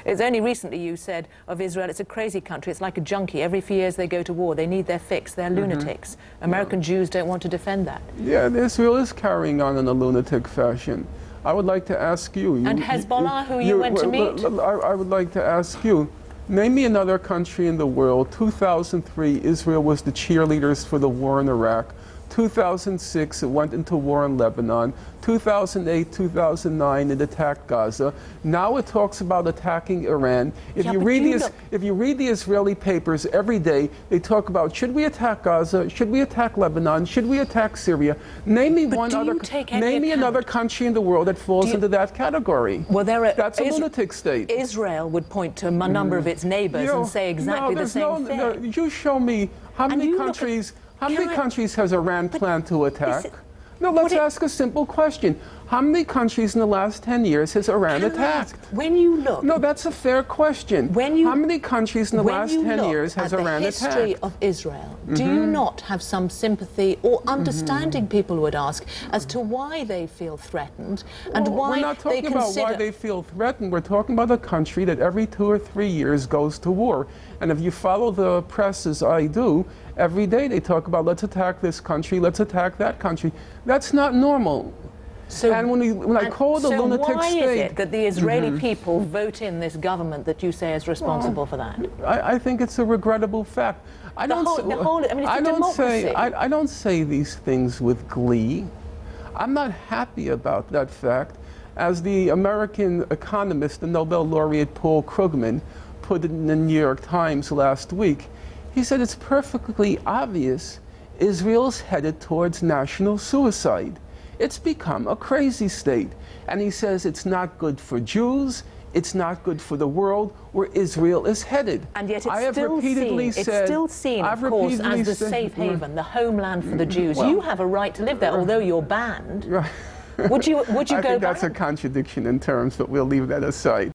It's only recently you said of Israel, it's a crazy country. It's like a junkie. Every few years they go to war. They need their fix. They're lunatics. American Jews don't want to defend that. Yeah, Israel is carrying on in a lunatic fashion. I would like to ask you. And Hezbollah, who you went to meet? I would like to ask you, name me another country in the world. 2003, Israel was the cheerleaders for the war in Iraq. 2006, it went into war in Lebanon. 2008, 2009, it attacked Gaza. Now it talks about attacking Iran. If you read the Israeli papers every day, they talk about, should we attack Gaza? Should we attack Lebanon? Should we attack Syria? Name me another country in the world that falls into that category. Well, that's a lunatic state. Israel would point to a number of its neighbors and say exactly the same thing. No, you show me how many countries. How many countries has Iran planned to attack? No, let's ask a simple question. How many countries in the last 10 years has Iran attacked? When you look... No, that's a fair question. How many countries in the last 10 years has Iran attacked? When you look at the history of Israel, do you not have some sympathy or understanding, people would ask, as to why they feel threatened and why we're not talking about why they feel threatened. We're talking about a country that every 2 or 3 years goes to war. And if you follow the press as I do, every day they talk about let's attack this country, let's attack that country. That's not normal. So, and when I call it a lunatic state... why is it that the Israeli people vote in this government that you say is responsible for that? I think it's a regrettable fact. I don't say these things with glee. I'm not happy about that fact. As the American economist, the Nobel laureate Paul Krugman, put it in the New York Times last week, he said it's perfectly obvious Israel's headed towards national suicide. It's become a crazy state. And he says it's not good for Jews, it's not good for the world where Israel is headed. And yet it's still seen, of course, as the safe haven, the homeland for the Jews. Well, you have a right to live there, although you're banned. Right. Would you go back? I think that's a contradiction in terms, but we'll leave that aside.